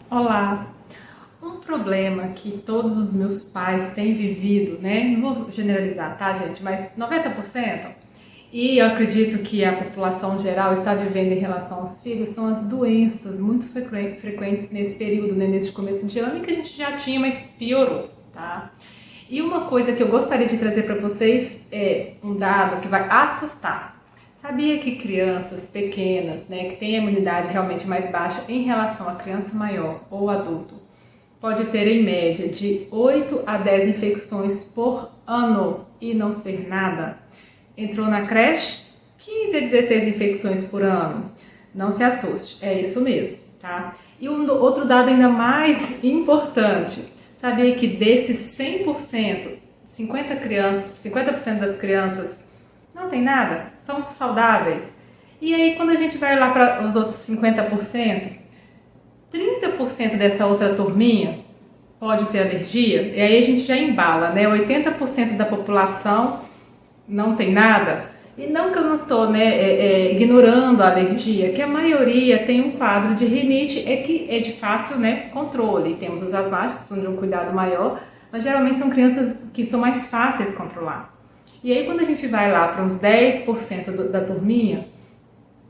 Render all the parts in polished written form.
Olá! Um problema que todos os meus pais têm vivido, né? Não vou generalizar, tá, gente? Mas 90%, e eu acredito que a população geral está vivendo em relação aos filhos, são as doenças muito frequentes nesse período, né? Nesse começo de ano, e que a gente já tinha, mas piorou, tá? E uma coisa que eu gostaria de trazer para vocês é um dado que vai assustar. Sabia que crianças pequenas, né, que têm a imunidade realmente mais baixa em relação à criança maior ou adulto, pode ter em média de 8 a 10 infecções por ano e não ser nada? Entrou na creche, 15 a 16 infecções por ano. Não se assuste, é isso mesmo, tá? E outro dado ainda mais importante, sabia que desses 100%, 50% das crianças não tem nada, são saudáveis. E aí quando a gente vai lá para os outros 50%, 30% dessa outra turminha pode ter alergia, e aí a gente já embala, né? 80% da população não tem nada. E não que eu não estou, né, ignorando a alergia, que a maioria tem um quadro de rinite, é que é de fácil, né, controle. Temos os asmáticos, que são de um cuidado maior, mas geralmente são crianças que são mais fáceis de controlar. E aí quando a gente vai lá para uns 10% da turminha,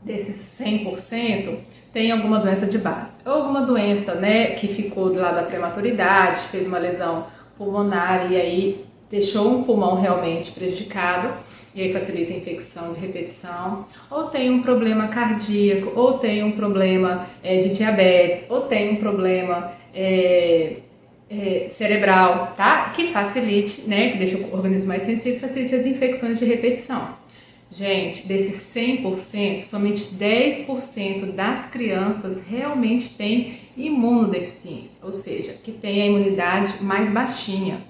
desses 100%, tem alguma doença de base. Ou alguma doença, né, que ficou do lado da prematuridade, fez uma lesão pulmonar e aí deixou um pulmão realmente prejudicado, e aí facilita a infecção de repetição, ou tem um problema cardíaco, ou tem um problema de diabetes, ou tem um problema cerebral, tá? Que facilite, né, que deixa o organismo mais sensível, facilite as infecções de repetição. Gente, desses 100%, somente 10% das crianças realmente têm imunodeficiência, ou seja, que tem a imunidade mais baixinha.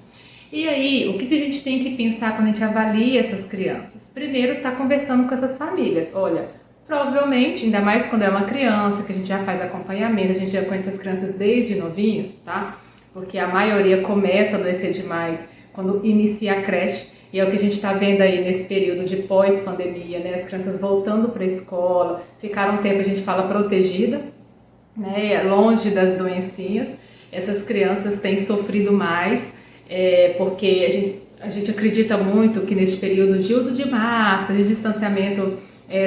E aí, o que a gente tem que pensar quando a gente avalia essas crianças? Primeiro, tá conversando com essas famílias. Olha, provavelmente, ainda mais quando é uma criança, que a gente já faz acompanhamento, a gente já conhece as crianças desde novinhas, tá? Porque a maioria começa a adoecer demais quando inicia a creche. E é o que a gente está vendo aí nesse período de pós-pandemia, né? As crianças voltando para a escola, ficaram um tempo, a gente fala, protegida, né? Longe das doencinhas. Essas crianças têm sofrido mais, porque a gente acredita muito que nesse período de uso de máscara, de distanciamento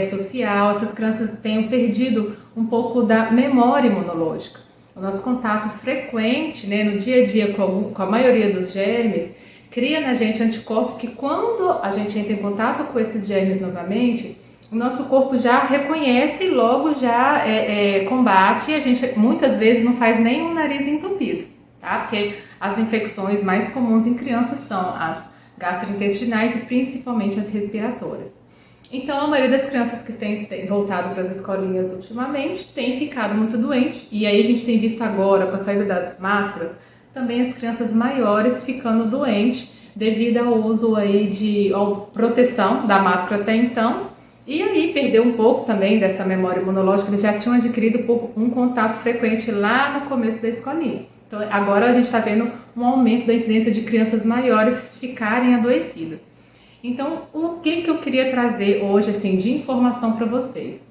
social, essas crianças tenham perdido um pouco da memória imunológica. O nosso contato frequente, né, no dia a dia com a maioria dos germes, cria na gente anticorpos que quando a gente entra em contato com esses germes novamente, o nosso corpo já reconhece e logo já combate, e a gente muitas vezes não faz nem um nariz entupido, tá? Porque as infecções mais comuns em crianças são as gastrointestinais e principalmente as respiratórias. Então, a maioria das crianças que têm voltado para as escolinhas ultimamente tem ficado muito doente, e aí a gente tem visto agora, com a saída das máscaras, também as crianças maiores ficando doentes devido ao uso aí de proteção da máscara até então, e aí perdeu um pouco também dessa memória imunológica que eles já tinham adquirido por um contato frequente lá no começo da escolinha. Então agora a gente está vendo um aumento da incidência de crianças maiores ficarem adoecidas. Então o que eu queria trazer hoje assim de informação para vocês?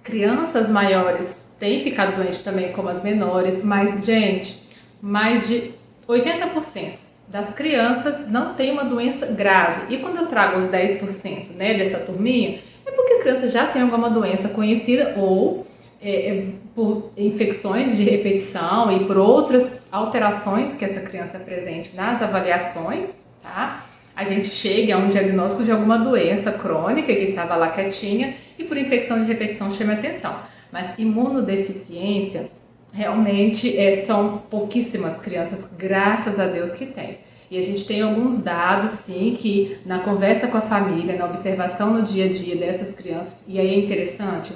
Crianças maiores têm ficado doentes também como as menores, mas gente, mais de 80% das crianças não tem uma doença grave. E quando eu trago os 10%, né, dessa turminha, é porque a criança já tem alguma doença conhecida ou por infecções de repetição e por outras alterações que essa criança apresente nas avaliações, tá? A gente chega a um diagnóstico de alguma doença crônica que estava lá quietinha e por infecção de repetição chama atenção. Mas imunodeficiência, realmente são pouquíssimas crianças, graças a Deus que tem. E a gente tem alguns dados, sim, que na conversa com a família, na observação no dia a dia dessas crianças, e aí é interessante,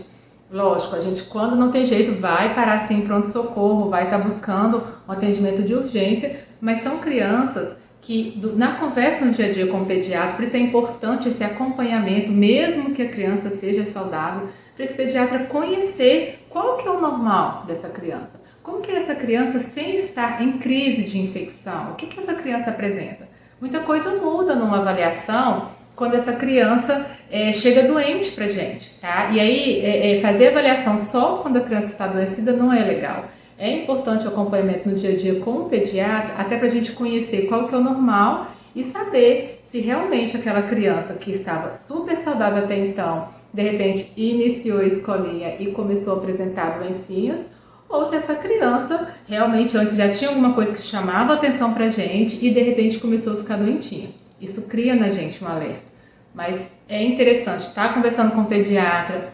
lógico, a gente quando não tem jeito vai parar assim em pronto-socorro, vai estar buscando um atendimento de urgência, mas são crianças que na conversa no dia a dia com o pediatra, por isso é importante esse acompanhamento, mesmo que a criança seja saudável, para esse pediatra conhecer qual que é o normal dessa criança. Como que é essa criança sem estar em crise de infecção? O que essa criança apresenta? Muita coisa muda numa avaliação quando essa criança chega doente pra gente, tá? E aí, fazer avaliação só quando a criança está adoecida não é legal. é importante o acompanhamento no dia a dia com o pediatra, até para a gente conhecer qual que é o normal e saber se realmente aquela criança que estava super saudável até então, de repente iniciou a escolinha e começou a apresentar doencinhas, ou se essa criança realmente antes já tinha alguma coisa que chamava atenção pra gente e de repente começou a ficar doentinha. Isso cria na gente um alerta. Mas é interessante estar conversando com o pediatra,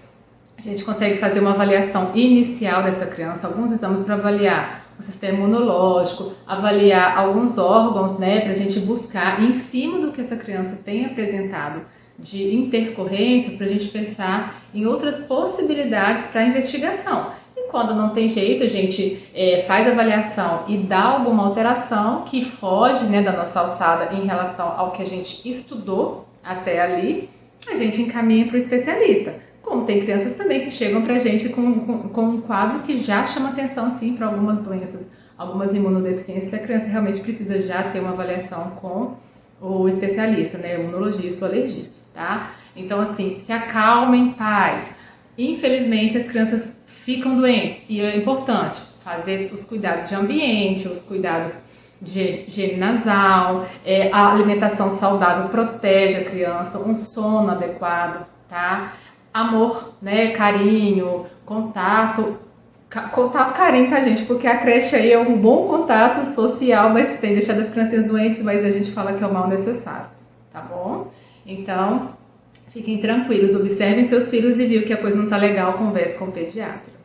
a gente consegue fazer uma avaliação inicial dessa criança, alguns exames para avaliar o sistema imunológico, avaliar alguns órgãos, né, para a gente buscar em cima do que essa criança tem apresentado de intercorrências, para a gente pensar em outras possibilidades para investigação. E quando não tem jeito, a gente faz a avaliação e dá alguma alteração que foge, né, da nossa alçada em relação ao que a gente estudou até ali, a gente encaminha para o especialista. Como tem crianças também que chegam para a gente com um quadro que já chama atenção, sim, para algumas doenças, algumas imunodeficiências, a criança realmente precisa já ter uma avaliação com o especialista, né, o imunologista, o alergista, tá? Então, assim, se acalmem, pais. Infelizmente, as crianças ficam doentes e é importante fazer os cuidados de ambiente, os cuidados de higiene nasal, a alimentação saudável protege a criança, um sono adequado, tá? Amor, né, carinho, contato, carinho, tá, gente? Porque a creche aí é um bom contato social, mas tem deixado as crianças doentes, mas a gente fala que é o mal necessário, tá bom? Então, fiquem tranquilos, observem seus filhos e viu que a coisa não tá legal, converse com o pediatra.